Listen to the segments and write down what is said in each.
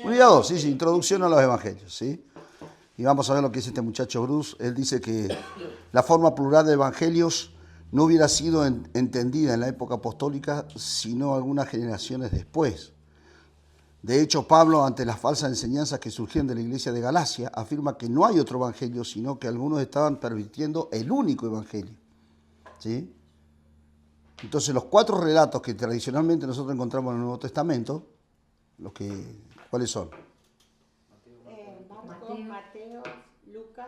Unidad 2, sí, introducción a los evangelios, ¿sí? Y vamos a ver lo que dice este muchacho Bruce. Él dice que la forma plural de evangelios no hubiera sido entendida en la época apostólica, sino algunas generaciones después. De hecho, Pablo, ante las falsas enseñanzas que surgían de la iglesia de Galacia, afirma que no hay otro evangelio, sino que algunos estaban pervirtiendo el único evangelio, ¿sí? Entonces, los 4 relatos que tradicionalmente nosotros encontramos en el Nuevo Testamento, ¿cuáles son? Marcos, Mateo, Lucas.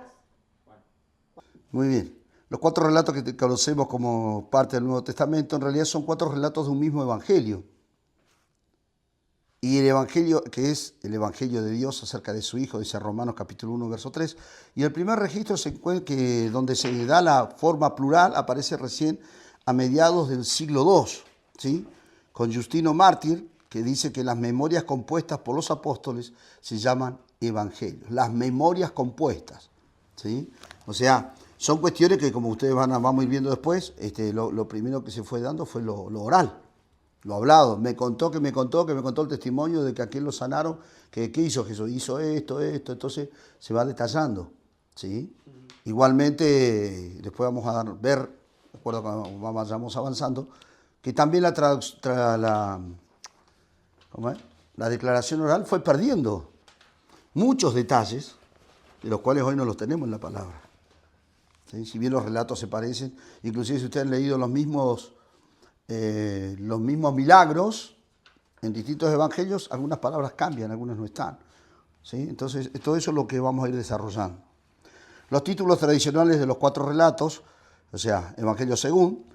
Muy bien. Los 4 relatos que conocemos como parte del Nuevo Testamento en realidad son 4 relatos de un mismo evangelio. Y el evangelio, que es el evangelio de Dios acerca de su Hijo, dice Romanos capítulo 1, verso 3. Y el primer registro se encuentra que donde se da la forma plural aparece recién a mediados del siglo II, ¿sí? Con Justino Mártir, que dice que las memorias compuestas por los apóstoles se llaman evangelios. Las memorias compuestas, ¿sí? O sea, son cuestiones que, como ustedes vamos a ir viendo después, lo primero que se fue dando fue lo oral. Lo hablado, me contó el testimonio de que aquel lo sanaron, que ¿qué hizo Jesús? Hizo esto, entonces se va detallando, ¿sí? Igualmente, después vamos a ver, de acuerdo cuando vayamos avanzando, que también la declaración oral fue perdiendo muchos detalles, de los cuales hoy no los tenemos en la palabra, ¿sí? Si bien los relatos se parecen, inclusive si ustedes han leído los mismos milagros en distintos evangelios, algunas palabras cambian, algunas no están, ¿sí? Entonces, todo eso es lo que vamos a ir desarrollando. Los títulos tradicionales de los 4 relatos, o sea, Evangelio según,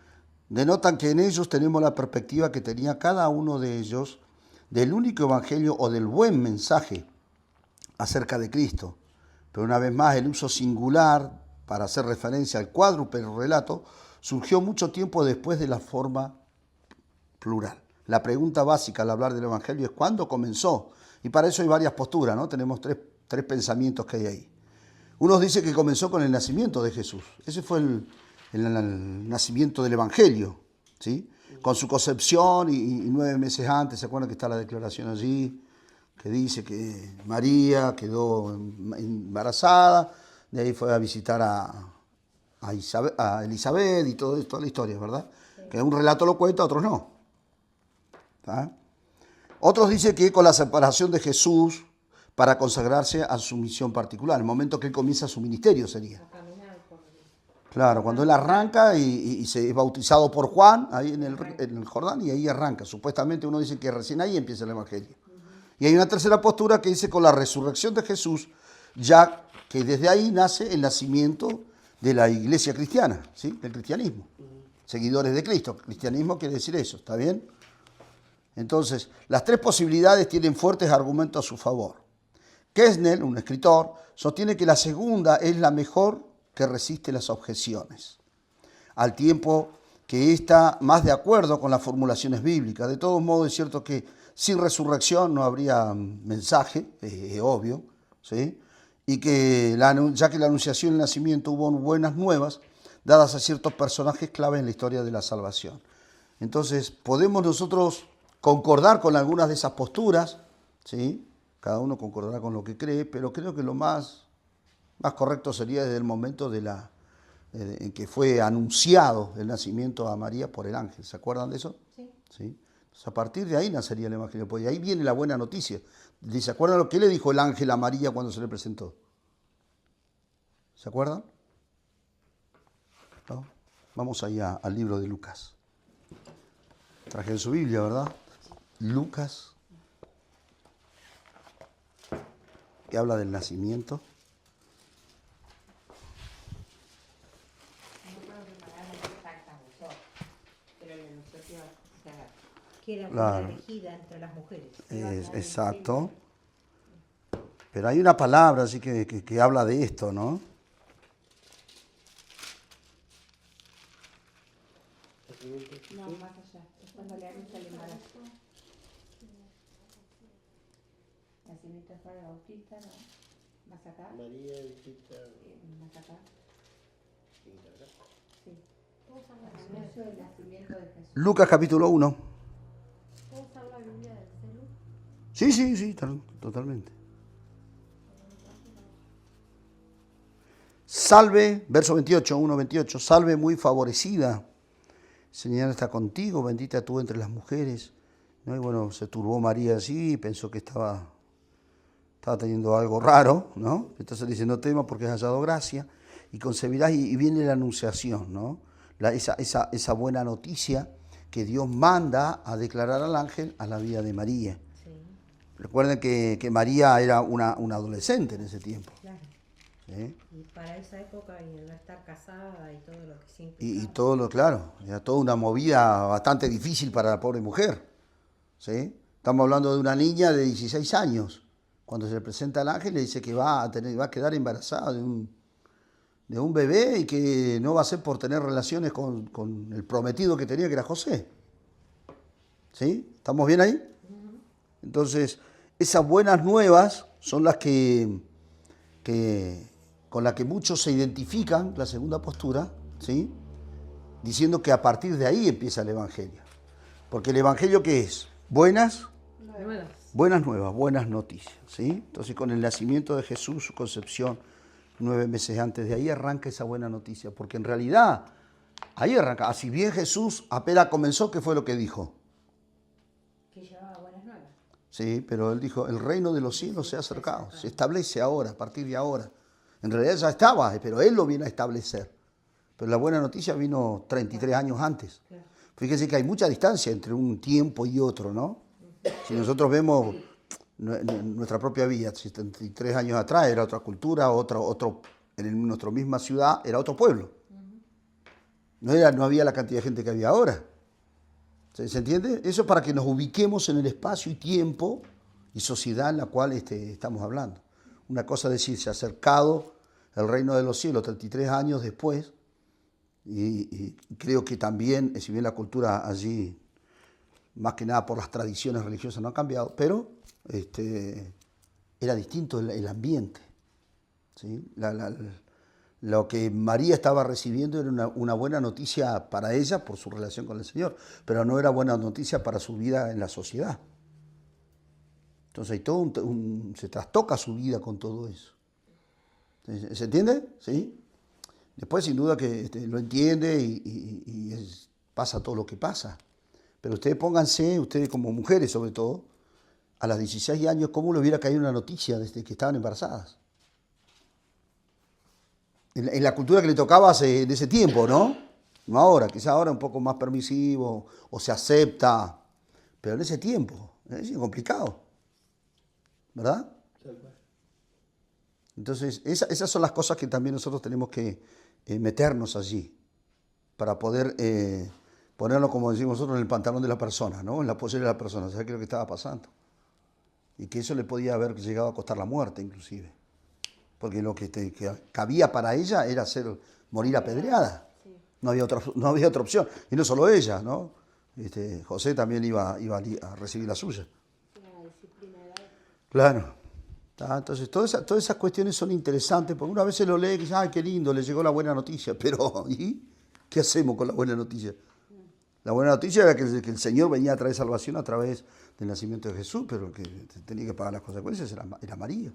denotan que en ellos tenemos la perspectiva que tenía cada uno de ellos del único evangelio o del buen mensaje acerca de Cristo. Pero una vez más, el uso singular para hacer referencia al cuádruple relato surgió mucho tiempo después de la forma plural. La pregunta básica al hablar del evangelio es ¿cuándo comenzó? Y para eso hay varias posturas, ¿no? Tenemos tres pensamientos que hay ahí. Unos dicen que comenzó con el nacimiento de Jesús. Ese fue el nacimiento del evangelio, ¿sí? Con su concepción y 9 meses antes, ¿se acuerdan que está la declaración allí? Que dice que María quedó embarazada, de ahí fue a visitar a Elizabeth y toda la historia, ¿verdad? Sí. Que un relato lo cuenta, otros no. ¿Ah? Otros dicen que con la separación de Jesús para consagrarse a su misión particular, el momento que él comienza su ministerio sería. Claro, cuando él arranca y se es bautizado por Juan, ahí en el Jordán, y ahí arranca. Supuestamente uno dice que recién ahí empieza el evangelio. Y hay una tercera postura que dice con la resurrección de Jesús, ya que desde ahí nace el nacimiento de la iglesia cristiana, ¿sí? Del cristianismo. Seguidores de Cristo. Cristianismo quiere decir eso, ¿está bien? Entonces, las 3 posibilidades tienen fuertes argumentos a su favor. Kesnel, un escritor, sostiene que la segunda es la mejor que resiste las objeciones, al tiempo que está más de acuerdo con las formulaciones bíblicas. De todos modos, es cierto que sin resurrección no habría mensaje, obvio, ¿sí? Y que ya que la anunciación y el nacimiento hubo buenas nuevas, dadas a ciertos personajes clave en la historia de la salvación. Entonces, podemos nosotros concordar con algunas de esas posturas, ¿sí? Cada uno concordará con lo que cree, pero creo que lo más correcto sería desde el momento en que fue anunciado el nacimiento a María por el ángel. ¿Se acuerdan de eso? Sí. ¿Sí? Entonces, a partir de ahí nacería el evangelio, porque ahí viene la buena noticia. ¿Se acuerdan lo que le dijo el ángel a María cuando se le presentó? ¿Se acuerdan? ¿No? Vamos ahí al libro de Lucas. Traje en su Biblia, ¿verdad? Lucas, que habla del nacimiento. Que era una elegida entre las mujeres. Exacto. Pero hay una palabra así que habla de esto, ¿no? No, más allá. Es cuando le anuncia el embarazo. Nacimiento de Juan el Bautista, ¿no? ¿Más acá? María visita. ¿Más acá? Sí. Anuncio del nacimiento de Jesús. Lucas capítulo 1. ¿Puedo usar la Biblia del celu? Sí, sí, sí, totalmente. Salve, verso 28, 1:28, salve muy favorecida, Señor está contigo, bendita tú entre las mujeres. ¿No? Y bueno, se turbó María así, pensó que estaba teniendo algo raro, ¿no? Entonces dice, no temas porque has hallado gracia y concebirás y viene la anunciación, ¿no? Esa buena noticia que Dios manda a declarar al ángel a la vida de María. Sí, Recuerden que María era una adolescente en ese tiempo. claro. ¿Sí? Y para esa época y no estar casada y todo lo que se Y implicaba. todo lo, claro, era toda una movida bastante difícil para la pobre mujer. ¿Sí? Estamos hablando de una niña de 16 años. Cuando se le presenta al ángel le dice que va a quedar embarazada de un bebé y que no va a ser por tener relaciones con el prometido que tenía, que era José. ¿Sí? ¿Estamos bien ahí? Entonces, esas buenas nuevas son las con las que muchos se identifican, la segunda postura, ¿sí? Diciendo que a partir de ahí empieza el Evangelio. Porque el Evangelio, ¿qué es? Buenas nuevas, buenas noticias, ¿sí? Entonces, con el nacimiento de Jesús, su concepción, 9 meses antes de ahí arranca esa buena noticia. Porque en realidad, ahí arranca. Si bien Jesús apenas comenzó, ¿qué fue lo que dijo? Que llevaba buenas nuevas. Sí, pero él dijo, el reino de los cielos se ha acercado, se establece ahora, a partir de ahora. En realidad ya estaba, pero él lo viene a establecer. Pero la buena noticia vino 33 años antes. Claro. Fíjese que hay mucha distancia entre un tiempo y otro, ¿no? Si nosotros vemos nuestra propia vida, 73 años atrás era otra cultura, en nuestra misma ciudad era otro pueblo. No había la cantidad de gente que había ahora. ¿Se entiende? Eso para que nos ubiquemos en el espacio y tiempo y sociedad en la cual estamos hablando. Una cosa es decir, se ha acercado el reino de los cielos 33 años después, y creo que también, si bien la cultura allí, más que nada por las tradiciones religiosas, no ha cambiado, pero era distinto el ambiente. ¿Sí? Lo que María estaba recibiendo era una buena noticia para ella por su relación con el Señor, pero no era buena noticia para su vida en la sociedad. Entonces hay todo se trastoca su vida con todo eso. ¿Se entiende? ¿Sí? Después sin duda que lo entiende y pasa todo lo que pasa. Pero ustedes pónganse, ustedes como mujeres sobre todo, a los 16 años, ¿cómo le hubiera caído una noticia desde que estaban embarazadas? En la cultura que le tocaba en ese tiempo, ¿no? No ahora, quizás ahora un poco más permisivo o se acepta, pero en ese tiempo es complicado, ¿verdad? Entonces, esas son las cosas que también nosotros tenemos que meternos allí para poder ponerlo, como decimos nosotros, en el pantalón de la persona, ¿no? En la pollera de la persona, saber qué es lo que estaba pasando. Y que eso le podía haber llegado a costar la muerte, inclusive. Porque lo que cabía para ella era morir apedreada. Sí. No había otra opción. Y no solo ella, ¿no? José también iba a recibir la suya. La disciplina era esa. Claro. Entonces, todas esas cuestiones son interesantes, porque una vez se lo lee y dice, ay, qué lindo, le llegó la buena noticia. Pero, ¿y qué hacemos con la buena noticia? La buena noticia era que el Señor venía a traer salvación a través del nacimiento de Jesús, pero el que tenía que pagar las consecuencias era María.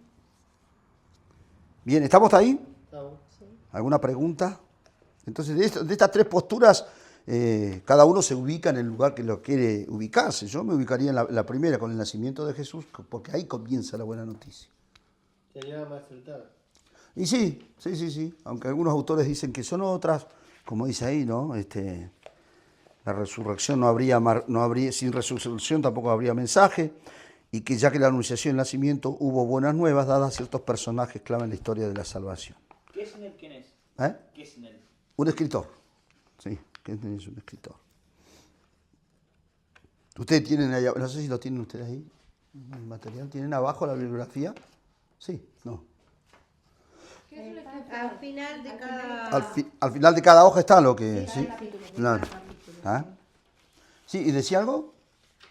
Bien, ¿estamos ahí? Sí. ¿Alguna pregunta? Entonces, de estas tres posturas, cada uno se ubica en el lugar que lo quiere ubicarse. Yo me ubicaría en la primera, con el nacimiento de Jesús, porque ahí comienza la buena noticia. Sería más acertada. Y sí, aunque algunos autores dicen que son otras, como dice ahí, ¿no? La resurrección no habría, sin resurrección tampoco habría mensaje, y que ya que la anunciación y el nacimiento hubo buenas nuevas dadas a ciertos personajes clave en la historia de la salvación. ¿Qué es en él? ¿Quién es? ¿Eh? ¿Qué es en él? Un escritor, sí, que es un escritor. Ustedes tienen ahí, no sé si lo tienen ustedes ahí, el material, ¿tienen abajo la bibliografía? Sí, no. Al final de cada... Al final de cada hoja está lo que... Sí, Sí, cada capítulo, claro. cada capítulo. ¿Ah? Sí, ¿y decía algo?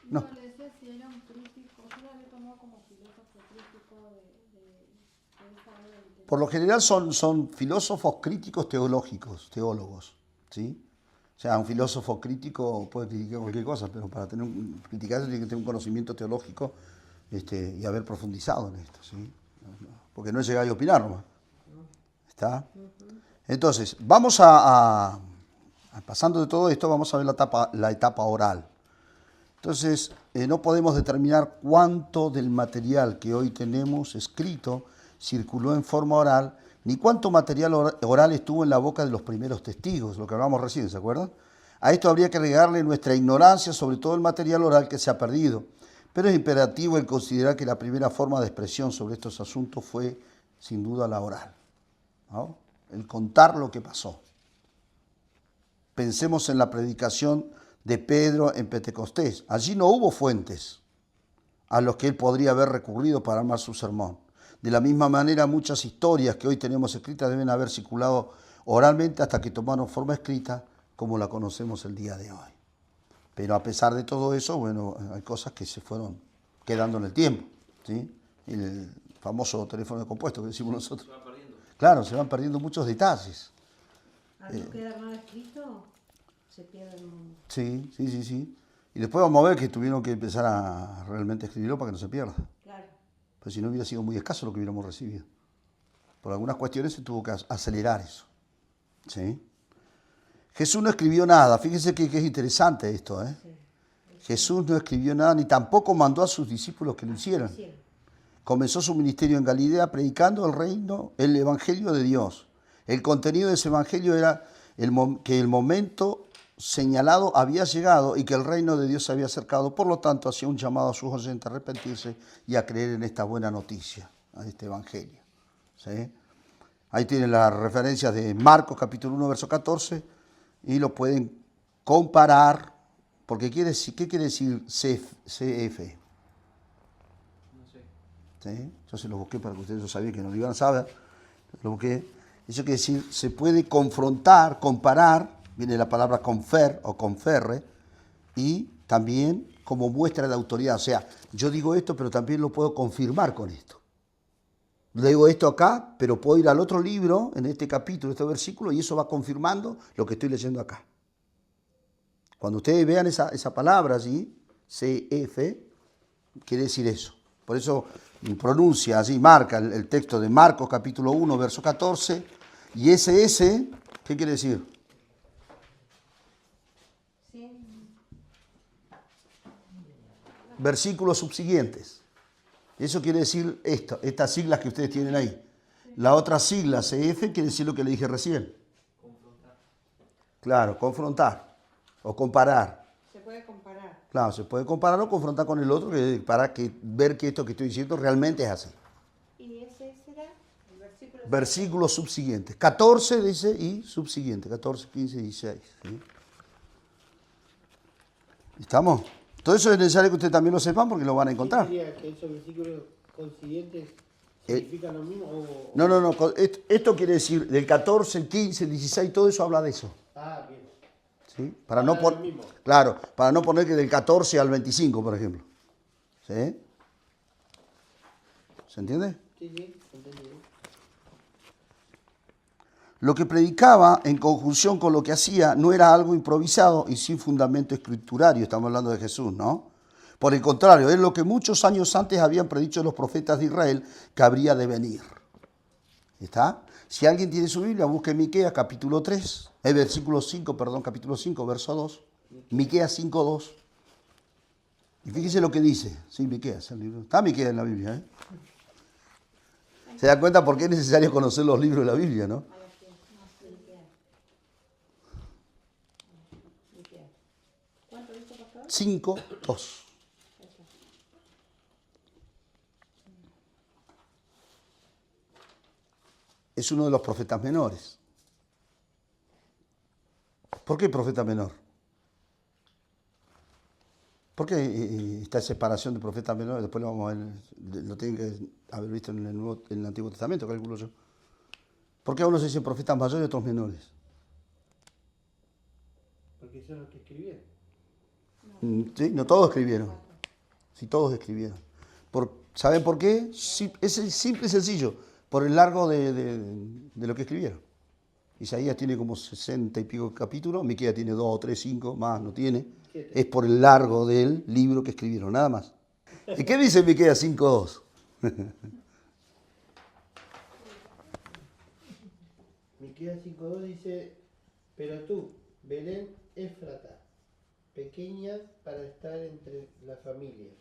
No. No, le decía si era un crítico, yo lo había tomado como filósofo crítico de esa obra literaria. Por lo general son filósofos críticos teólogos, ¿sí? O sea, un filósofo crítico puede criticar cualquier cosa, pero para criticar tiene que tener un conocimiento teológico y haber profundizado en esto, ¿sí? Porque no he llegado a opinar nomás. ¿Está? Entonces, vamos pasando de todo esto, vamos a ver la etapa oral. Entonces, no podemos determinar cuánto del material que hoy tenemos escrito circuló en forma oral, ni cuánto material oral estuvo en la boca de los primeros testigos, lo que hablamos recién, ¿se acuerdan? A esto habría que agregarle nuestra ignorancia sobre todo el material oral que se ha perdido, pero es imperativo el considerar que la primera forma de expresión sobre estos asuntos fue, sin duda, la oral, ¿no? El contar lo que pasó. Pensemos en la predicación de Pedro en Pentecostés. Allí no hubo fuentes a los que él podría haber recurrido para armar su sermón. De la misma manera, muchas historias que hoy tenemos escritas deben haber circulado oralmente hasta que tomaron forma escrita como la conocemos el día de hoy. Pero a pesar de todo eso, bueno, hay cosas que se fueron quedando en el tiempo, ¿sí? El famoso teléfono de compuesto que decimos nosotros. Se va perdiendo. Claro, se van perdiendo muchos detalles. Al no quedar nada escrito, se pierde el mundo. Sí. Y después vamos a ver que tuvieron que empezar a realmente escribirlo para que no se pierda. Claro. Pues si no hubiera sido muy escaso lo que hubiéramos recibido. Por algunas cuestiones se tuvo que acelerar eso. ¿Sí? Jesús no escribió nada. Fíjense que es interesante esto, ¿eh? Sí. Jesús no escribió nada ni tampoco mandó a sus discípulos que lo hicieran. Sí. Comenzó su ministerio en Galilea predicando el reino, el evangelio de Dios. El contenido de ese evangelio era que el momento señalado había llegado y que el reino de Dios se había acercado. Por lo tanto, hacía un llamado a sus oyentes a arrepentirse y a creer en esta buena noticia, a este evangelio. ¿Sí? Ahí tienen las referencias de Marcos capítulo 1, verso 14, y lo pueden comparar, porque ¿qué quiere decir CF? No sé. ¿Sí? Yo se lo busqué para que ustedes lo sabían que no lo iban a saber. Lo busqué. Eso quiere decir, se puede confrontar, comparar, viene la palabra confer o conferre, y también como muestra de autoridad. O sea, yo digo esto, pero también lo puedo confirmar con esto. Le digo esto acá, pero puedo ir al otro libro, en este capítulo, este versículo, y eso va confirmando lo que estoy leyendo acá. Cuando ustedes vean esa palabra allí, CF, quiere decir eso. Por eso pronuncia allí, marca el texto de Marcos capítulo 1, verso 14, y SS, ¿qué quiere decir? Sí. Versículos subsiguientes. Eso quiere decir estas siglas que ustedes tienen ahí. La otra sigla, CF, quiere decir lo que le dije recién. Confrontar. Claro, confrontar o comparar. Se puede comparar. Claro, se puede comparar o confrontar con el otro para ver que esto que estoy diciendo realmente es así. Y ese será el versículo. Versículos subsiguientes. 14 dice y subsiguiente. 14, 15, 16. ¿Sí? ¿Estamos? Todo eso es necesario que ustedes también lo sepan porque lo van a encontrar. ¿Qué sería que esos versículos consiguientes significan lo mismo? O... No. Esto quiere decir del 14, el 15, el 16, todo eso habla de eso. Ah, bien. ¿Sí? Para no Habla del mismo. claro, para no poner que del 14 al 25, por ejemplo. ¿Sí? ¿Se entiende? Sí, entendido. Lo que predicaba en conjunción con lo que hacía no era algo improvisado y sin fundamento escriturario, estamos hablando de Jesús, ¿no? Por el contrario, es lo que muchos años antes habían predicho los profetas de Israel que habría de venir. ¿Está? Si alguien tiene su Biblia, busque Miqueas capítulo 3, capítulo 5, verso 2. Miqueas 5, 2. Y fíjese lo que dice. Sí, Miqueas, el libro. Está Miqueas en la Biblia, ¿eh? Se da cuenta por qué es necesario conocer los libros de la Biblia, ¿no? ¿Cuánto dice, pastor? 5, 2. Es uno de los profetas menores. ¿Por qué profeta menor? ¿Por qué esta separación de profetas menores? Después lo vamos a ver, lo tienen que haber visto en el Antiguo Testamento, calculo yo. ¿Por qué a unos se dicen profetas mayores y otros menores? Porque son los que escribieron. Sí, no todos escribieron. Sí, todos escribieron. ¿Saben por qué? Sí, es simple y sencillo. Por el largo de lo que escribieron. Isaías tiene como 60 y pico capítulos, Miqueas tiene 2, 3, 5, más no tiene. Es por el largo del libro que escribieron, nada más. ¿Y qué dice Miqueas 5:2? Miqueas 5:2 dice, pero tú, Belén Éfrata, pequeña para estar entre las familias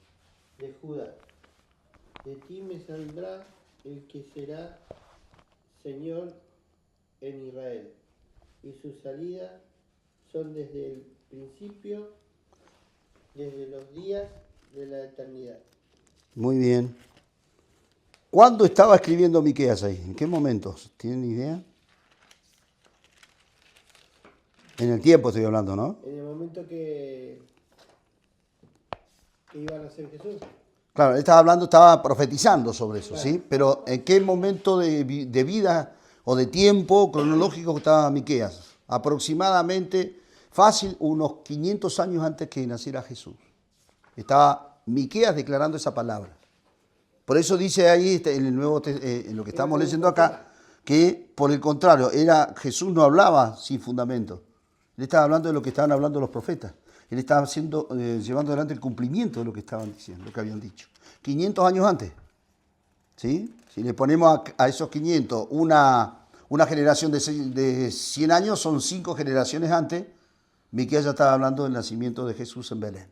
de Judá, de ti me saldrá el que será Señor en Israel, y sus salidas son desde el principio, desde los días de la eternidad. Muy bien. ¿Cuándo estaba escribiendo Miqueas ahí? ¿En qué momentos? ¿Tienen idea? En el tiempo estoy hablando, ¿no? En el momento que iba a nacer Jesús. Claro, él estaba hablando, estaba profetizando sobre eso, ¿sí? Pero ¿en qué momento de vida o de tiempo cronológico estaba Miqueas? Aproximadamente, fácil, unos 500 años antes que naciera Jesús. Estaba Miqueas declarando esa palabra. Por eso dice ahí en el nuevo en lo que estamos leyendo acá, que por el contrario, Jesús no hablaba sin fundamento. Él estaba hablando de lo que estaban hablando los profetas. Él estaba llevando adelante el cumplimiento de lo que estaban diciendo, lo que habían dicho. 500 años antes. ¿Sí? Si le ponemos a esos 500 una generación de 100 años, son 5 generaciones antes. Miqueas ya estaba hablando del nacimiento de Jesús en Belén,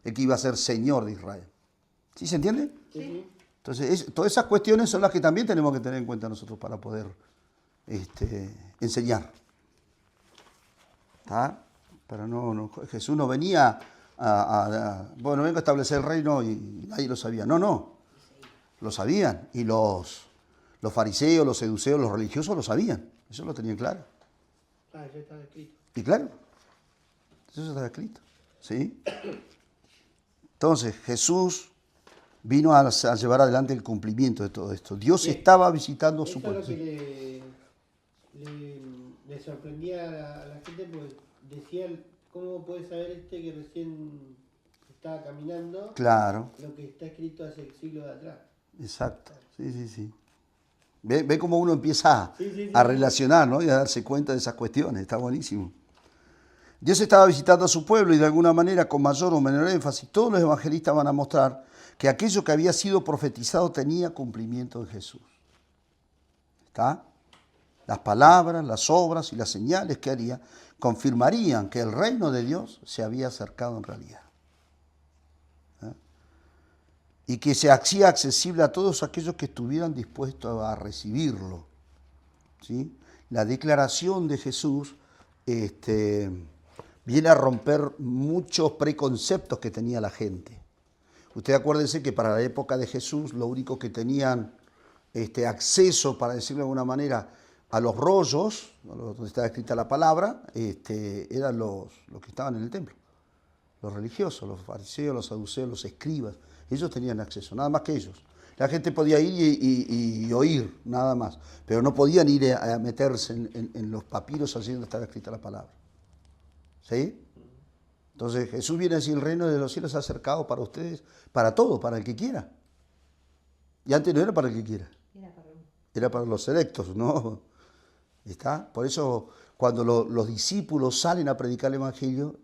el que iba a ser Señor de Israel. ¿Sí se entiende? Sí. Entonces, todas esas cuestiones son las que también tenemos que tener en cuenta nosotros para poder enseñar. ¿Está? Pero Jesús no venía bueno, vengo a establecer el reino y nadie lo sabía. No, lo sabían. Y los fariseos, los seduceos, los religiosos lo sabían. Eso lo tenían claro. Ah, ya estaba escrito. Y claro, eso estaba escrito. ¿Sí? Entonces, Jesús vino a llevar adelante el cumplimiento de todo esto. Dios estaba visitando a su pueblo. Eso es lo que le sorprendía a la gente, porque decían, ¿cómo puede saber que recién estaba caminando? Claro. Lo que está escrito hace siglos de atrás. Exacto. Sí. Ve cómo uno empieza Sí. a relacionar, ¿no? Y a darse cuenta de esas cuestiones. Está buenísimo. Dios estaba visitando a su pueblo y de alguna manera, con mayor o menor énfasis, todos los evangelistas van a mostrar que aquello que había sido profetizado tenía cumplimiento en Jesús. ¿Está? Las palabras, las obras y las señales que haría confirmarían que el reino de Dios se había acercado en realidad. Y que se hacía accesible a todos aquellos que estuvieran dispuestos a recibirlo. ¿Sí? La declaración de Jesús viene a romper muchos preconceptos que tenía la gente. Ustedes acuérdense que para la época de Jesús lo único que tenían acceso, para decirlo de alguna manera, a los rollos, donde estaba escrita la palabra, eran los que estaban en el templo. Los religiosos, los fariseos, los saduceos, los escribas. Ellos tenían acceso, nada más que ellos. La gente podía ir y oír, nada más. Pero no podían ir a meterse en los papiros allí donde estaba escrita la palabra. ¿Sí? Entonces Jesús viene a decir, el reino de los cielos se ha acercado para ustedes, para todo, para el que quiera. Y antes no era para el que quiera. Era para los selectos, ¿no? ¿Está? Por eso cuando los discípulos salen a predicar el evangelio,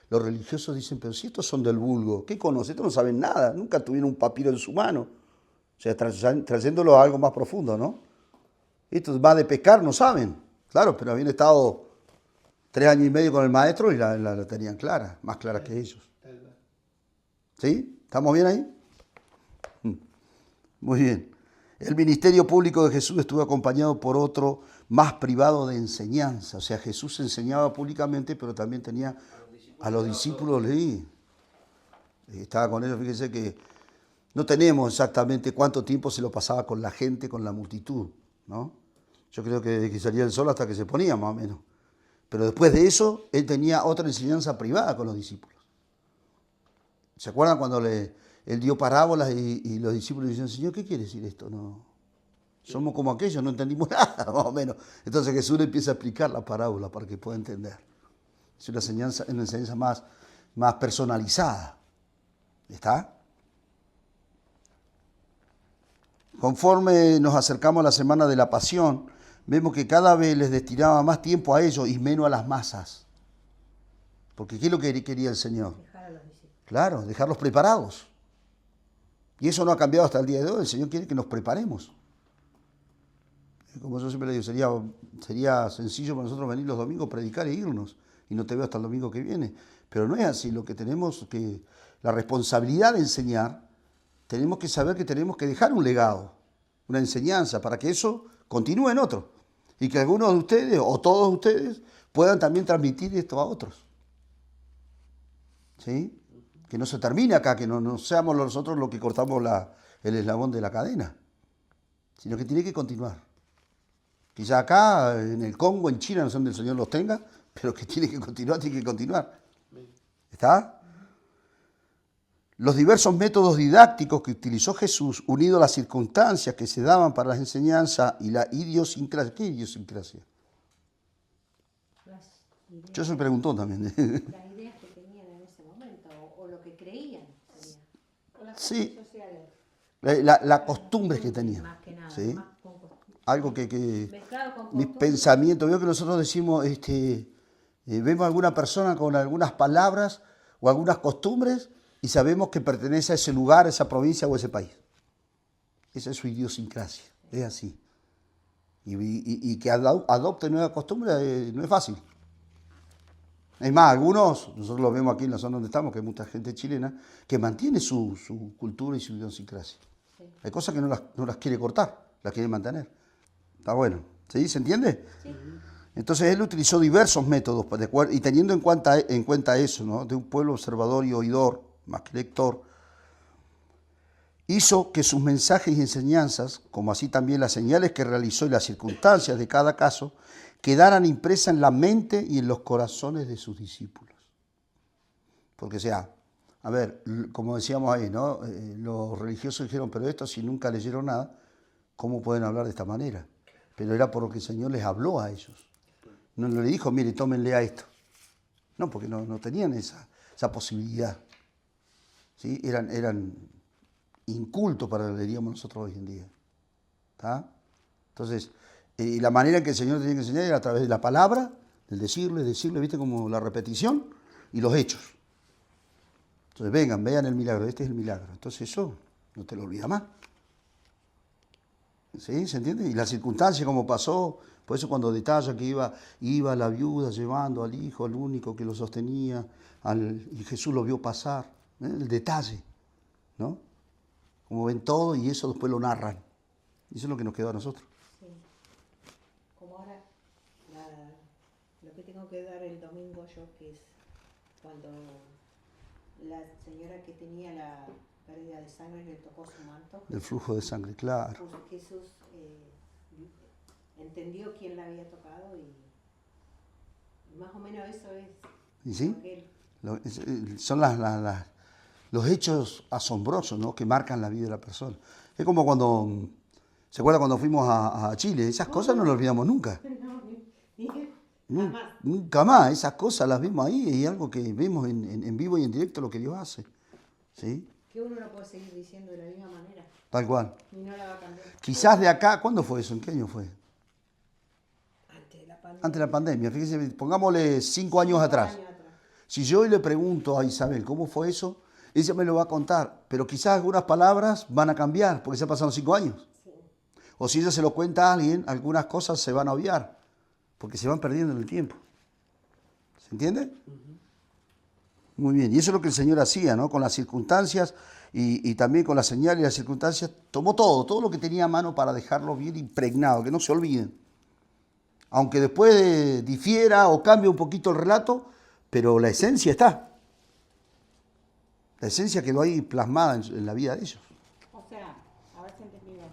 los religiosos dicen, pero si estos son del vulgo, ¿qué conocen? Estos no saben nada, nunca tuvieron un papiro en su mano. O sea, trayéndolo a algo más profundo, ¿no? Estos va de pescar, no saben. Claro, pero habían estado 3 años y medio con el maestro y la tenían clara, más clara que ellos. ¿Sí? ¿Estamos bien ahí? Muy bien. El ministerio público de Jesús estuvo acompañado por otro más privado de enseñanza. O sea, Jesús enseñaba públicamente, pero también tenía a los discípulos leí. Estaba con ellos, fíjense que no tenemos exactamente cuánto tiempo se lo pasaba con la gente, con la multitud, ¿no? Yo creo que desde que salía el sol hasta que se ponía, más o menos. Pero después de eso, él tenía otra enseñanza privada con los discípulos. ¿Se acuerdan cuando él dio parábolas y los discípulos decían, Señor, ¿qué quiere decir esto? No, somos como aquellos, no entendimos nada, más o menos. Entonces Jesús le empieza a explicar la parábola para que pueda entender. Es una enseñanza más personalizada. ¿Está? Conforme nos acercamos a la semana de la Pasión, vemos que cada vez les destinaba más tiempo a ellos y menos a las masas. Porque ¿qué es lo que quería el Señor? Dejar a los discípulos. Claro, dejarlos preparados. Y eso no ha cambiado hasta el día de hoy. El Señor quiere que nos preparemos. Como yo siempre le digo, sería sencillo para nosotros venir los domingos, predicar e irnos. Y no te veo hasta el domingo que viene. Pero no es así. Lo que tenemos que, la responsabilidad de enseñar, tenemos que saber que tenemos que dejar un legado, una enseñanza, para que eso continúe en otros. Y que algunos de ustedes, o todos ustedes, puedan también transmitir esto a otros. ¿Sí? Que no se termine acá, que no seamos nosotros los que cortamos el eslabón de la cadena, sino que tiene que continuar. Quizá acá, en el Congo, en China, no sé dónde el Señor los tenga, pero que tiene que continuar, tiene que continuar. ¿Está? Los diversos métodos didácticos que utilizó Jesús, unidos a las circunstancias que se daban para la enseñanza y la idiosincrasia. ¿Qué idiosincrasia? Las ideas, Yo se preguntó también. las ideas que tenían en ese momento, o lo que creían sería. O las Sí. sociales. La costumbre que tenían. Más que nada, ¿Sí? más con costumbre. Algo que Mezclado con mis costumbre. pensamientos, veo que nosotros decimos, vemos a alguna persona con algunas palabras o algunas costumbres y sabemos que pertenece a ese lugar, a esa provincia o a ese país. Esa es su idiosincrasia, es así. Y que adopte nuevas costumbres no es fácil. Es más, algunos, nosotros lo vemos aquí en la zona donde estamos, que hay mucha gente chilena, que mantiene su cultura y su idiosincrasia. Sí. Hay cosas que no las quiere cortar, las quiere mantener. Está bueno. ¿Sí? ¿Se entiende? Sí. Entonces él utilizó diversos métodos y teniendo en cuenta eso, ¿no? De un pueblo observador y oidor, más que lector, hizo que sus mensajes y enseñanzas, como así también las señales que realizó y las circunstancias de cada caso, quedaran impresas en la mente y en los corazones de sus discípulos. Porque, o sea, a ver, como decíamos ahí, ¿no? Los religiosos dijeron, pero esto si nunca leyeron nada, ¿cómo pueden hablar de esta manera? Pero era porque el Señor les habló a ellos. No le dijo, mire, tómenle a esto. No, porque no tenían esa posibilidad. ¿Sí? Eran incultos para lo que diríamos nosotros hoy en día. ¿Está? Entonces, la manera en que el Señor tenía que enseñar era a través de la palabra, del decirle, ¿viste? Como la repetición y los hechos. Entonces, vengan, vean el milagro, este es el milagro. Entonces eso no te lo olvidas más. ¿Sí? ¿Se entiende? Y la circunstancia como pasó, por eso cuando detalla que iba la viuda llevando al hijo, al único que lo sostenía, y Jesús lo vio pasar, el detalle, ¿no? Como ven todo y eso después lo narran. Y eso es lo que nos quedó a nosotros. Sí. Como ahora, lo que tengo que dar el domingo yo, que es cuando la señora que tenía la pérdida de sangre le tocó su manto. Del flujo de sangre, claro. Pues Jesús entendió quién la había tocado y más o menos eso es. ¿Y sí? Lo que él- Son los hechos asombrosos, ¿no? Que marcan la vida de la persona. Es como cuando, ¿se acuerda cuando fuimos a Chile? Esas cosas no las olvidamos nunca. No, ni- Nunca, jamás. nunca más, esas cosas las vimos ahí y algo que vemos en vivo y en directo lo que Dios hace. ¿Sí? Que uno lo puede seguir diciendo de la misma manera Tal cual. y no la va a cambiar. Quizás de acá, ¿cuándo fue eso? ¿En qué año fue? Antes de la pandemia. Antes de la pandemia, fíjese, pongámosle 5 años atrás. Si yo hoy le pregunto a Isabel cómo fue eso, ella me lo va a contar, pero quizás algunas palabras van a cambiar porque se han pasado 5 años. Sí. O si ella se lo cuenta a alguien, algunas cosas se van a obviar porque se van perdiendo en el tiempo. ¿Se entiende? Muy bien, y eso es lo que el Señor hacía, ¿no? Con las circunstancias y también con las señales y las circunstancias, tomó todo lo que tenía a mano para dejarlo bien impregnado, que no se olviden. Aunque después difiera o cambie un poquito el relato, pero la esencia está. La esencia quedó ahí plasmada en la vida de ellos. O sea, a ver si entendí bien.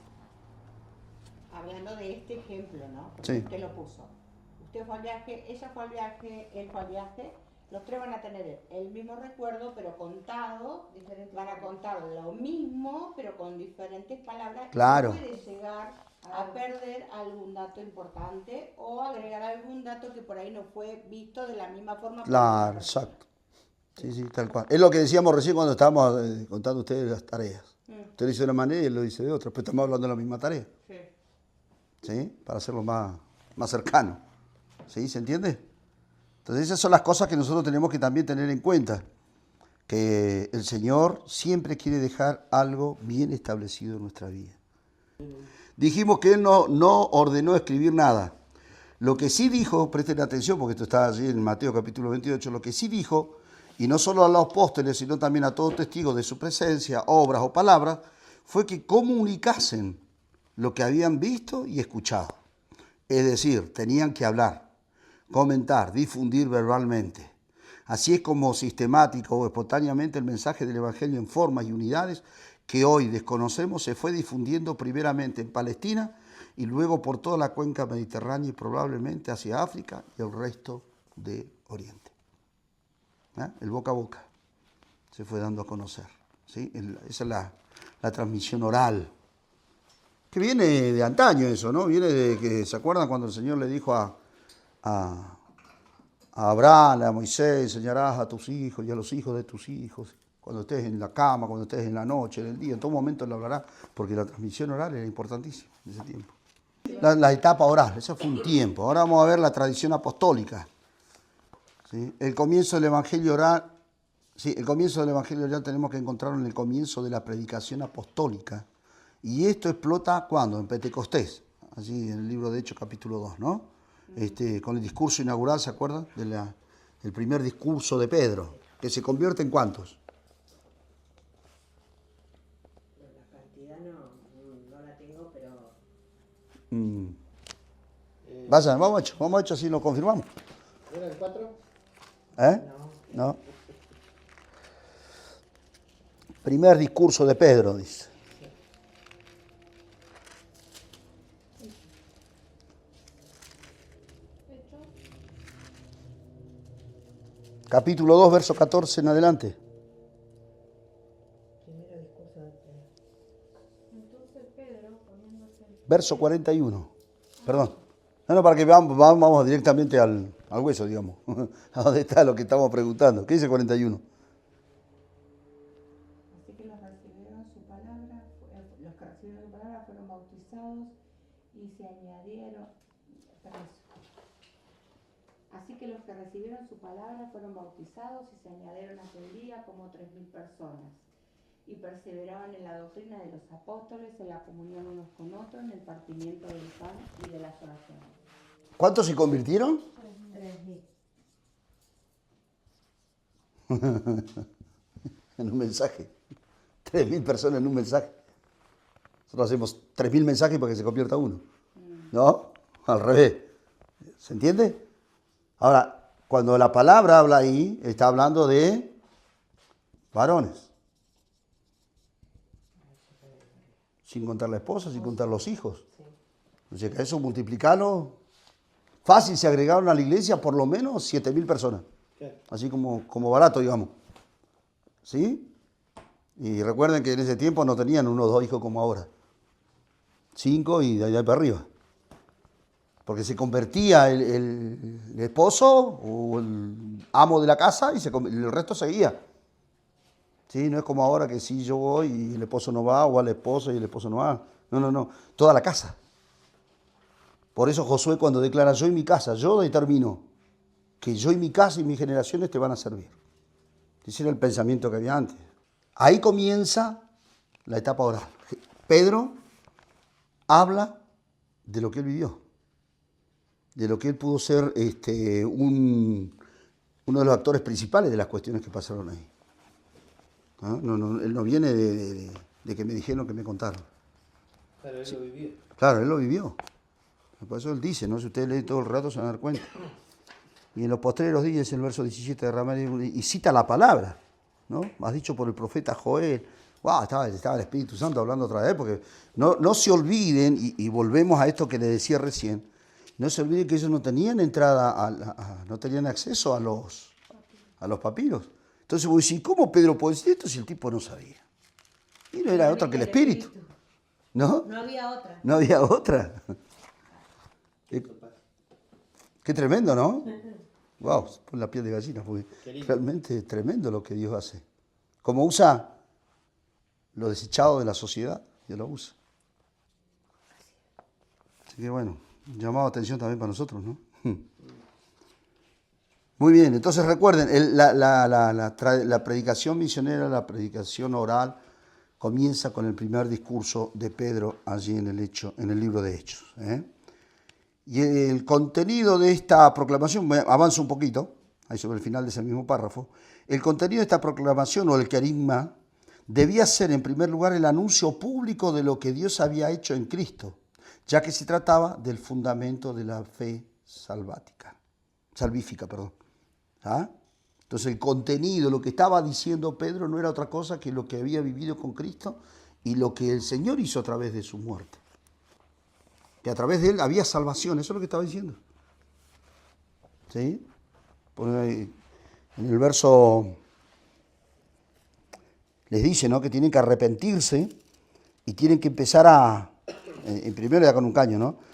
Hablando de este ejemplo, ¿no? Porque Sí. usted lo puso. Usted fue al viaje, ella fue al viaje, él fue al viaje. Los tres van a tener el mismo recuerdo, pero contado. Van a contar lo mismo, pero con diferentes palabras. Claro. Y puede llegar a perder algún dato importante o agregar algún dato que por ahí no fue visto de la misma forma. por Claro, otra persona. exacto. Sí, tal cual. Es lo que decíamos recién cuando estábamos contando a ustedes las tareas. Usted lo dice de una manera y él lo dice de otra, pero estamos hablando de la misma tarea. Sí. ¿Sí? Para hacerlo más cercano. ¿Sí? ¿Se entiende? Entonces esas son las cosas que nosotros tenemos que también tener en cuenta. que el Señor siempre quiere dejar algo bien establecido en nuestra vida. Dijimos que Él no ordenó escribir nada. Lo que sí dijo, presten atención porque esto está allí en Mateo capítulo 28, lo que sí dijo, y no solo a los apóstoles, sino también a todo testigo de su presencia, obras o palabras, fue que comunicasen lo que habían visto y escuchado. Es decir, tenían que hablar, comentar, difundir verbalmente. Así es como sistemático o espontáneamente el mensaje del Evangelio en formas y unidades que hoy desconocemos se fue difundiendo primeramente en Palestina y luego por toda la cuenca mediterránea y probablemente hacia África y el resto de Oriente. El boca a boca se fue dando a conocer. ¿Sí? Esa es la transmisión oral. Que viene de antaño eso, ¿no? Viene de que, ¿se acuerdan cuando el Señor le dijo a Abraham, a Moisés, enseñarás a tus hijos y a los hijos de tus hijos, cuando estés en la cama, cuando estés en la noche, en el día, en todo momento le hablará, porque la transmisión oral era importantísima en ese tiempo. La etapa oral, eso fue un tiempo. Ahora vamos a ver la tradición apostólica. ¿Sí? El comienzo del Evangelio oral, sí, el comienzo del Evangelio oral tenemos que encontrarlo en el comienzo de la predicación apostólica. Y esto explota, ¿cuándo? En Pentecostés, allí en el libro de Hechos capítulo 2, ¿no? Con el discurso inaugural, ¿se acuerdan? El primer discurso de Pedro, que se convierte en ¿cuántos? La cantidad no la tengo, pero... Vayan, vamos hecho, así lo confirmamos. ¿Eran 4? ¿Eh? No. Primer discurso de Pedro, dice. Capítulo 2, verso 14 en adelante. Primero discurso de Pedro. Entonces Pedro, poniéndose Verso 41. Perdón. No, para que vamos directamente al hueso, digamos. A dónde está lo que estamos preguntando. ¿Qué dice 41? Así que los que recibieron su palabra fueron bautizados y se añadieron. Así que los que recibieron su palabra fueron bautizados y se añadieron aquel día como 3.000 personas. Y perseveraban en la doctrina de los apóstoles, en la comunión unos con otros, en el partimiento del pan y de las oraciones. ¿Cuántos se convirtieron? 3.000. En un mensaje. 3.000 personas en un mensaje. Nosotros hacemos 3.000 mensajes para que se convierta uno. ¿No? Al revés. ¿Se entiende? Ahora, cuando la palabra habla ahí, está hablando de varones. Sin contar la esposa, sin contar los hijos. O sea que eso multiplicarlo, fácil se agregaron a la iglesia por lo menos 7.000 personas. Así como barato, digamos. ¿Sí? Y recuerden que en ese tiempo no tenían 1 o 2 hijos como ahora. 5 y de allá para arriba. Porque se convertía el esposo o el amo de la casa y el resto seguía. ¿Sí? No es como ahora que si yo voy y el esposo no va, o a la esposa y el esposo no va. No. Toda la casa. Por eso Josué cuando declara yo y mi casa, yo determino que yo y mi casa y mis generaciones te van a servir. Ese era el pensamiento que había antes. Ahí comienza la etapa oral. Pedro habla de lo que él vivió, de lo que él pudo ser uno de los actores principales de las cuestiones que pasaron ahí. ¿No? Él no viene de que me dijeron, que me contaron. Claro, él lo vivió. Claro, él lo vivió. Por eso él dice, ¿no? Si ustedes leen todo el rato se van a dar cuenta. Y en los postreros días, en el verso 17 de Ramón, y cita la palabra, ¿no? Más dicho por el profeta Joel. Wow, estaba el Espíritu Santo hablando otra vez, porque no se olviden, y volvemos a esto que les decía recién, no se olviden que ellos no tenían entrada, no tenían acceso a los papiros. Entonces vos decís, ¿cómo Pedro puede decir esto si el tipo no sabía? Y no era otra que el Espíritu. ¿No? No había otra. No había otra. Qué tremendo, ¿no? Wow, pon la piel de gallina, porque realmente es tremendo lo que Dios hace. Como usa lo desechado de la sociedad, Dios lo usa. Así que bueno, llamado a atención también para nosotros, ¿no? Muy bien, entonces recuerden, la predicación misionera, la predicación oral, comienza con el primer discurso de Pedro allí en el libro de Hechos. Y el contenido de esta proclamación, avanza un poquito, ahí sobre el final de ese mismo párrafo, el contenido de esta proclamación o el querigma debía ser en primer lugar el anuncio público de lo que Dios había hecho en Cristo, ya que se trataba del fundamento de la fe salvífica. ¿Ah? Entonces el contenido, lo que estaba diciendo Pedro no era otra cosa que lo que había vivido con Cristo y lo que el Señor hizo a través de su muerte. Que a través de él había salvación, eso es lo que estaba diciendo. ¿Sí? Pone ahí, en el verso les dice, ¿no?, que tienen que arrepentirse y tienen que empezar en primero ya con un caño, ¿no?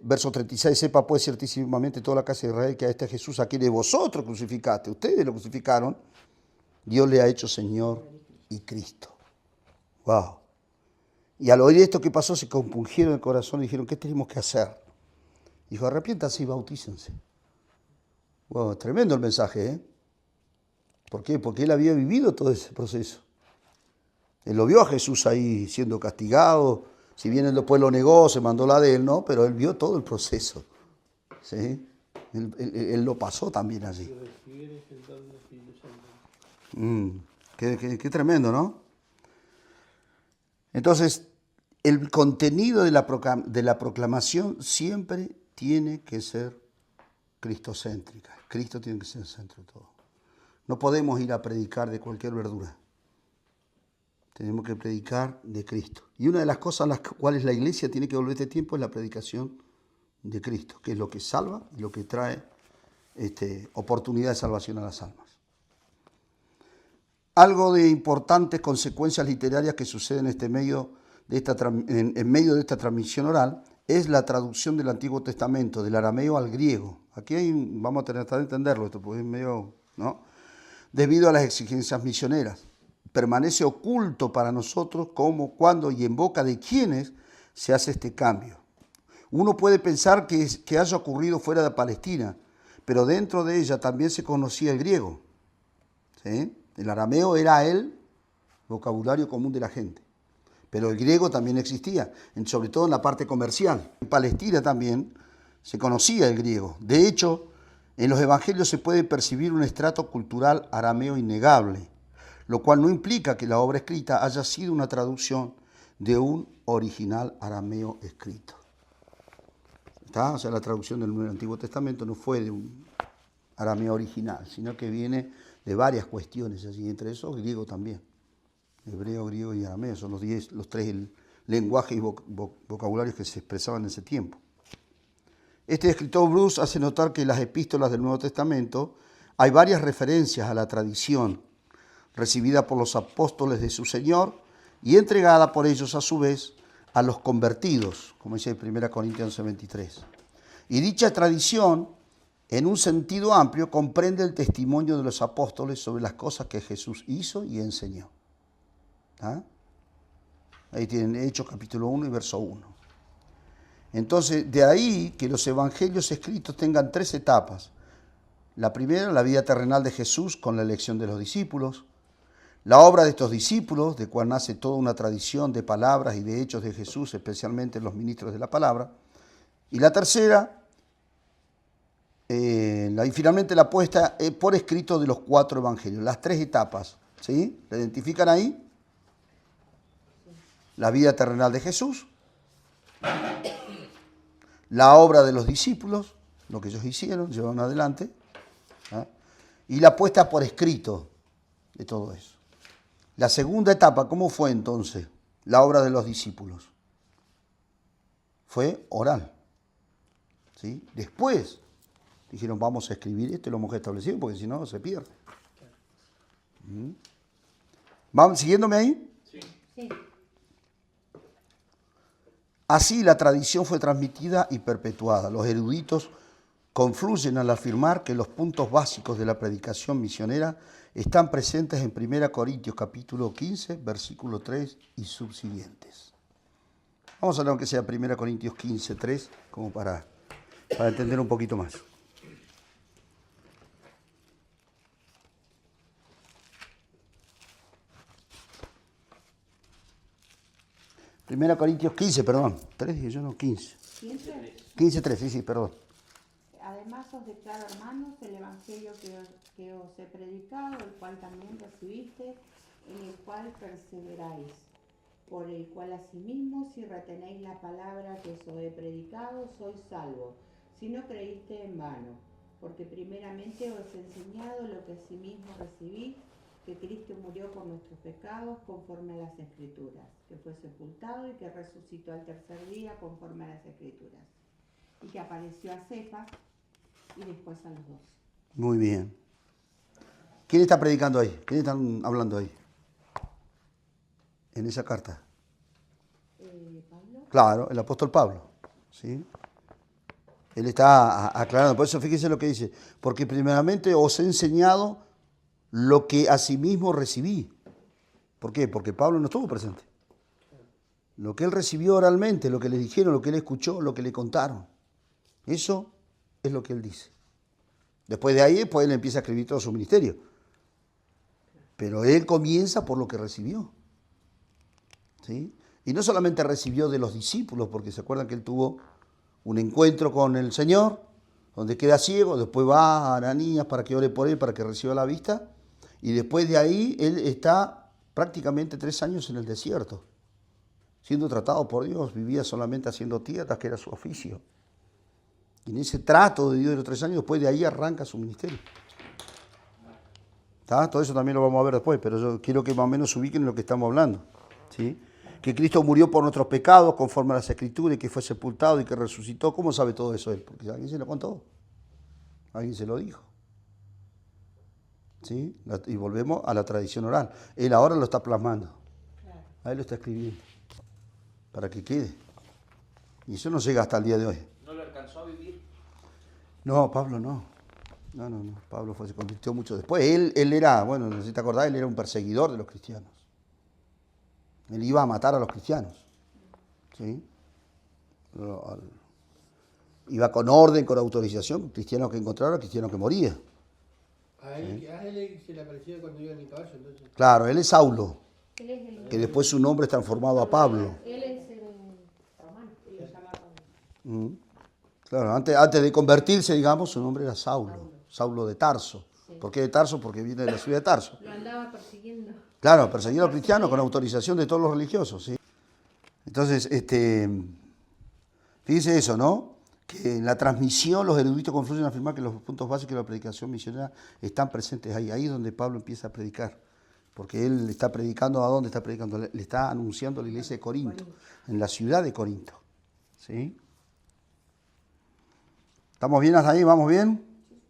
Verso 36, sepa pues ciertísimamente toda la casa de Israel que a este Jesús, a quien de vosotros crucificaste, ustedes lo crucificaron, Dios le ha hecho Señor y Cristo. Wow. Y al oír esto que pasó, se compungieron el corazón y dijeron, ¿qué tenemos que hacer? Dijo, arrepiéntanse y bautícense. Wow, tremendo el mensaje, ¿eh? ¿Por qué? Porque él había vivido todo ese proceso. Él lo vio a Jesús ahí siendo castigado, si bien él después lo negó, se mandó la de él, ¿no? Pero él vio todo el proceso, ¿sí? Él lo pasó también allí. Qué tremendo, ¿no? Entonces, el contenido de la proclamación siempre tiene que ser cristocéntrica. Cristo tiene que ser el centro de todo. No podemos ir a predicar de cualquier verdura. Tenemos que predicar de Cristo. Y una de las cosas a las cuales la iglesia tiene que volver este tiempo es la predicación de Cristo, que es lo que salva y lo que trae oportunidad de salvación a las almas. Algo de importantes consecuencias literarias que suceden en medio de esta transmisión oral es la traducción del Antiguo Testamento, del arameo al griego. Aquí vamos a tratar de entenderlo, esto porque es medio, ¿no? Debido a las exigencias misioneras. Permanece oculto para nosotros cómo, cuándo y en boca de quiénes se hace este cambio. Uno puede pensar que haya ocurrido fuera de Palestina, pero dentro de ella también se conocía el griego. ¿Sí? El arameo era el vocabulario común de la gente, pero el griego también existía, sobre todo en la parte comercial. En Palestina también se conocía el griego. De hecho, en los evangelios se puede percibir un estrato cultural arameo innegable, lo cual no implica que la obra escrita haya sido una traducción de un original arameo escrito. ¿Está? O sea, la traducción del Antiguo Testamento no fue de un arameo original, sino que viene de varias cuestiones, así, entre esos griego también. Hebreo, griego y arameo son los tres lenguajes y vocabularios que se expresaban en ese tiempo. Este escritor Bruce hace notar que en las epístolas del Nuevo Testamento hay varias referencias a la tradición recibida por los apóstoles de su Señor y entregada por ellos a su vez a los convertidos, como dice en 1 Corintios 11:23. Y dicha tradición, en un sentido amplio, comprende el testimonio de los apóstoles sobre las cosas que Jesús hizo y enseñó. ¿Ah? Ahí tienen Hechos capítulo 1 y verso 1. Entonces, de ahí que los evangelios escritos tengan tres etapas. La primera, la vida terrenal de Jesús con la elección de los discípulos. La obra de estos discípulos, de cual nace toda una tradición de palabras y de hechos de Jesús, especialmente los ministros de la palabra. Y la tercera, y finalmente la puesta por escrito de los cuatro evangelios. Las tres etapas, ¿sí? ¿La identifican ahí? La vida terrenal de Jesús, la obra de los discípulos, lo que ellos hicieron, llevaron adelante, ¿eh? Y la puesta por escrito de todo eso. La segunda etapa, ¿cómo fue entonces la obra de los discípulos? Fue oral, ¿sí? Después dijeron, vamos a escribir esto y lo hemos establecido, porque si no se pierde. ¿Van siguiéndome ahí? Sí. Así la tradición fue transmitida y perpetuada. Los eruditos confluyen al afirmar que los puntos básicos de la predicación misionera están presentes en 1 Corintios capítulo 15, versículo 3 y subsiguientes. Vamos a leer aunque sea 1 Corintios 15, 3, como para entender un poquito más. 1 Corintios 15, perdón. 3 dije yo, no, 15. 15. 15, 3, sí, perdón. Además os declaro, hermanos, el evangelio que os he predicado, el cual también recibiste, en el cual perseveráis, por el cual asimismo, si retenéis la palabra que os he predicado, sois salvos, si no creíste en vano, porque primeramente os he enseñado lo que asimismo recibí, que Cristo murió por nuestros pecados conforme a las Escrituras, que fue sepultado y que resucitó al tercer día conforme a las Escrituras, y que apareció a Cefas y después a los 12. Muy bien. ¿Quién está predicando ahí? ¿Quién están hablando ahí? En esa carta. ¿Pablo? Claro, el apóstol Pablo. ¿Sí? Él está aclarando. Por eso fíjense lo que dice. Porque primeramente os he enseñado lo que asimismo recibí. ¿Por qué? Porque Pablo no estuvo presente. Lo que él recibió oralmente, lo que le dijeron, lo que él escuchó, lo que le contaron. Eso es lo que él dice. Después de ahí, pues él empieza a escribir todo su ministerio. Pero él comienza por lo que recibió. ¿Sí? Y no solamente recibió de los discípulos, porque se acuerdan que él tuvo un encuentro con el Señor, donde queda ciego, después va a Ananías para que ore por él, para que reciba la vista, y después de ahí él está prácticamente 3 años en el desierto, siendo tratado por Dios, vivía solamente haciendo tierras, que era su oficio. Y en ese trato de Dios de los 3 años, después de ahí arranca su ministerio. ¿Está? Todo eso también lo vamos a ver después, pero yo quiero que más o menos se ubiquen en lo que estamos hablando. ¿Sí? Que Cristo murió por nuestros pecados conforme a las Escrituras, y que fue sepultado y que resucitó. ¿Cómo sabe todo eso él? Porque alguien se lo contó, alguien se lo dijo. ¿Sí? Y volvemos a la tradición oral. Él ahora lo está plasmando, ahí lo está escribiendo, para que quede. Y eso no llega hasta el día de hoy. ¿No lo alcanzó a vivir? No, Pablo no. No. Pablo se convirtió mucho después. Él era, bueno, no sé si te acordás, él era un perseguidor de los cristianos. Él iba a matar a los cristianos. ¿Sí? Iba con orden, con autorización, cristianos que encontrara, cristianos que moría. A él se le apareció cuando iba en el caballo, entonces. Claro, él es Saulo, Él es el que después su nombre es transformado a Pablo. Él es el romano, y lo llama Pablo. Claro, antes de convertirse, digamos, su nombre era Saulo de Tarso. Sí. ¿Por qué de Tarso? Porque viene de la ciudad de Tarso. Lo andaba persiguiendo. Claro, perseguir a los cristianos con autorización de todos los religiosos, ¿sí? Entonces, fíjese eso, ¿no? Que en la transmisión los eruditos confluyen en afirmar que los puntos básicos de la predicación misionera están presentes ahí. Ahí es donde Pablo empieza a predicar. Porque él está predicando, ¿a dónde está predicando? Le está anunciando a la iglesia de Corinto, en la ciudad de Corinto. ¿Sí? ¿Estamos bien hasta ahí? ¿Vamos bien?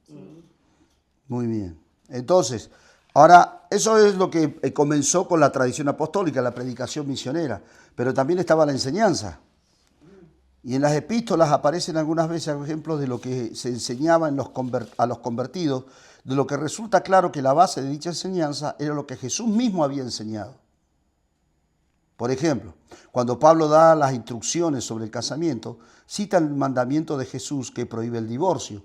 Sí. Muy bien. Entonces, ahora, eso es lo que comenzó con la tradición apostólica, la predicación misionera, pero también estaba la enseñanza. Y en las epístolas aparecen algunas veces ejemplos de lo que se enseñaba a los convertidos, de lo que resulta claro que la base de dicha enseñanza era lo que Jesús mismo había enseñado. Por ejemplo, cuando Pablo da las instrucciones sobre el casamiento, cita el mandamiento de Jesús que prohíbe el divorcio.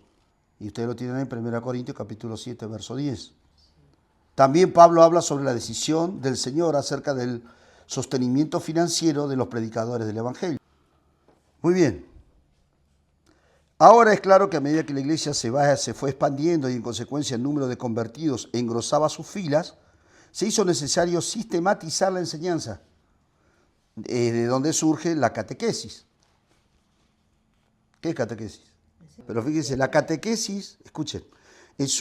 Y ustedes lo tienen en 1 Corintios capítulo 7, verso 10. También Pablo habla sobre la decisión del Señor acerca del sostenimiento financiero de los predicadores del Evangelio. Muy bien. Ahora es claro que a medida que la iglesia se fue expandiendo y en consecuencia el número de convertidos engrosaba sus filas, se hizo necesario sistematizar la enseñanza, de donde surge la catequesis. ¿Qué es catequesis? Pero fíjense, la catequesis, escuchen, es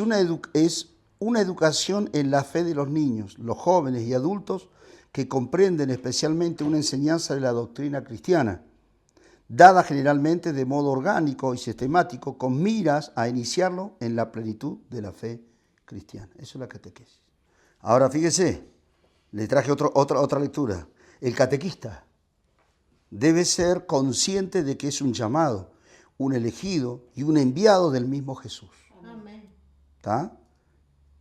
una educación en la fe de los niños, los jóvenes y adultos que comprenden especialmente una enseñanza de la doctrina cristiana, dada generalmente de modo orgánico y sistemático, con miras a iniciarlo en la plenitud de la fe cristiana. Eso es la catequesis. Ahora fíjese, le traje otra lectura. El catequista debe ser consciente de que es un llamado, un elegido y un enviado del mismo Jesús. Amén. ¿Está?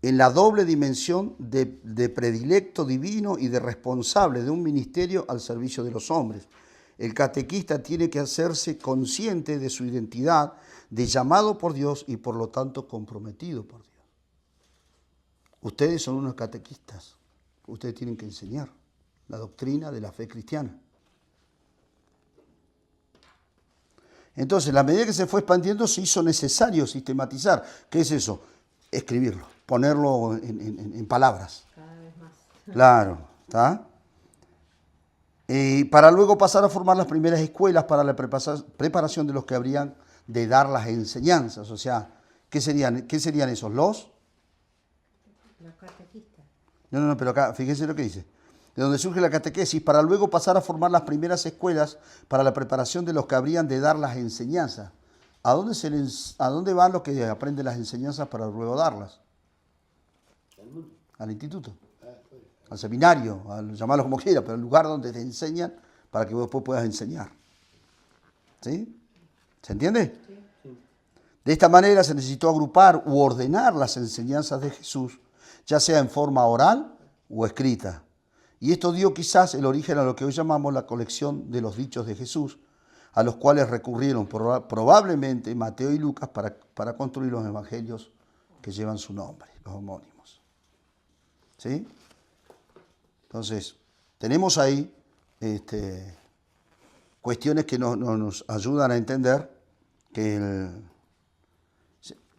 En la doble dimensión de predilecto divino y de responsable de un ministerio al servicio de los hombres. El catequista tiene que hacerse consciente de su identidad, de llamado por Dios y por lo tanto comprometido por Dios. Ustedes son unos catequistas. Ustedes tienen que enseñar la doctrina de la fe cristiana. Entonces, a la medida que se fue expandiendo, se hizo necesario sistematizar. ¿Qué es eso? Escribirlo, ponerlo en palabras. Cada vez más. Claro, ¿está? Para luego pasar a formar las primeras escuelas para la preparación de los que habrían de dar las enseñanzas. O sea, ¿qué serían esos? Los... Los catequistas. No, pero acá, fíjense lo que dice. De donde surge la catequesis, para luego pasar a formar las primeras escuelas para la preparación de los que habrían de dar las enseñanzas. ¿A dónde van los que aprenden las enseñanzas para luego darlas? Al instituto, al seminario, llamarlo como quiera, pero el lugar donde te enseñan para que vos después puedas enseñar. ¿Sí? ¿Se entiende? Sí. De esta manera se necesitó agrupar u ordenar las enseñanzas de Jesús, ya sea en forma oral o escrita. Y esto dio quizás el origen a lo que hoy llamamos la colección de los dichos de Jesús, a los cuales recurrieron probablemente Mateo y Lucas para construir los evangelios que llevan su nombre, los homónimos. ¿Sí? Entonces, tenemos ahí cuestiones que nos ayudan a entender que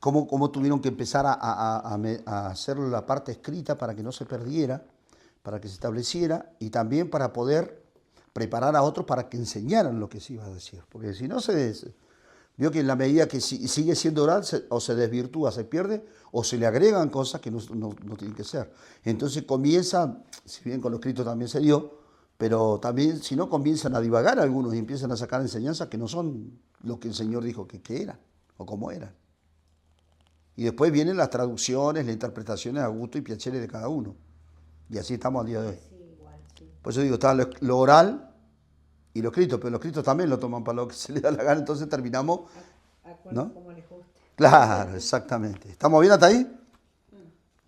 cómo tuvieron que empezar a hacer la parte escrita para que no se perdiera, para que se estableciera y también para poder preparar a otros para que enseñaran lo que se iba a decir. Porque si no vio que en la medida que sigue siendo oral o se desvirtúa, se pierde o se le agregan cosas que no tienen que ser. Entonces comienza, si bien con lo escrito también se dio, pero también si no comienzan a divagar algunos y empiezan a sacar enseñanzas que no son lo que el Señor dijo que eran o cómo eran. Y después vienen las traducciones, las interpretaciones a gusto y piacere de cada uno. Y así estamos al día de hoy. Sí, igual, sí. Por eso digo, está lo oral y lo escrito, pero los escritos también lo toman para lo que se les da la gana, entonces terminamos, ¿no? Como les guste. Claro, exactamente. ¿Estamos bien hasta ahí?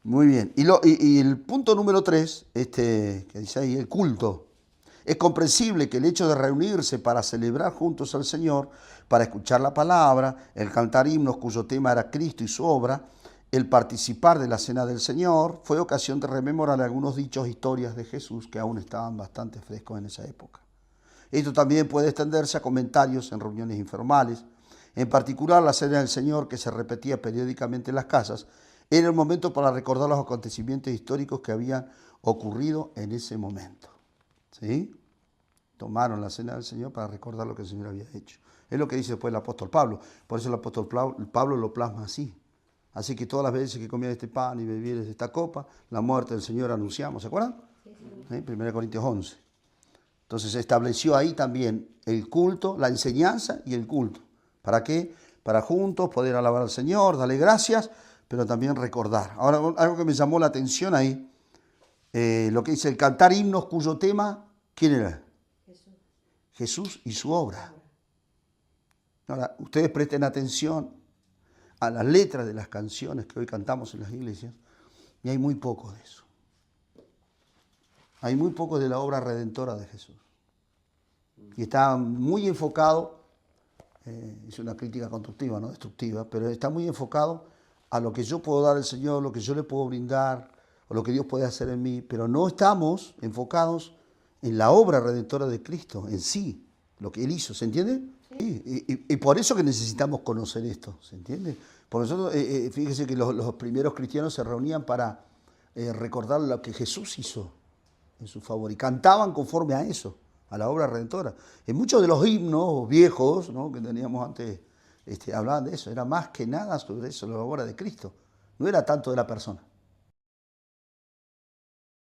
Muy bien. Y el punto número 3, que dice ahí, el culto. Es comprensible que el hecho de reunirse para celebrar juntos al Señor, para escuchar la palabra, el cantar himnos cuyo tema era Cristo y su obra, el participar de la cena del Señor, fue ocasión de rememorar algunos dichos, historias de Jesús que aún estaban bastante frescos en esa época. Esto también puede extenderse a comentarios en reuniones informales. En particular, la cena del Señor, que se repetía periódicamente en las casas, era el momento para recordar los acontecimientos históricos que habían ocurrido en ese momento. ¿Sí? Tomaron la cena del Señor para recordar lo que el Señor había hecho. Es lo que dice después el apóstol Pablo. Por eso el apóstol Pablo lo plasma así. Así que todas las veces que comían este pan y bebían de esta copa, la muerte del Señor anunciamos. ¿Se acuerdan? Sí. 1 Corintios 11. Entonces se estableció ahí también el culto, la enseñanza y el culto. ¿Para qué? Para juntos poder alabar al Señor, darle gracias, pero también recordar. Ahora, algo que me llamó la atención ahí, lo que dice el cantar himnos cuyo tema, ¿quién era? Jesús y su obra. Ahora, ustedes presten atención a las letras de las canciones que hoy cantamos en las iglesias, y hay muy poco de eso. Hay muy poco de la obra redentora de Jesús. Y está muy enfocado, es una crítica constructiva, no destructiva, pero está muy enfocado a lo que yo puedo dar al Señor, lo que yo le puedo brindar, o lo que Dios puede hacer en mí, pero no estamos enfocados en la obra redentora de Cristo, en sí, lo que Él hizo, ¿se entiende? Sí. Y por eso que necesitamos conocer esto, ¿se entiende? Por nosotros, fíjese que los primeros cristianos se reunían para recordar lo que Jesús hizo en su favor y cantaban conforme a eso, a la obra redentora. En muchos de los himnos viejos, ¿no?, que teníamos antes, hablaban de eso, era más que nada sobre eso, la obra de Cristo, no era tanto de la persona.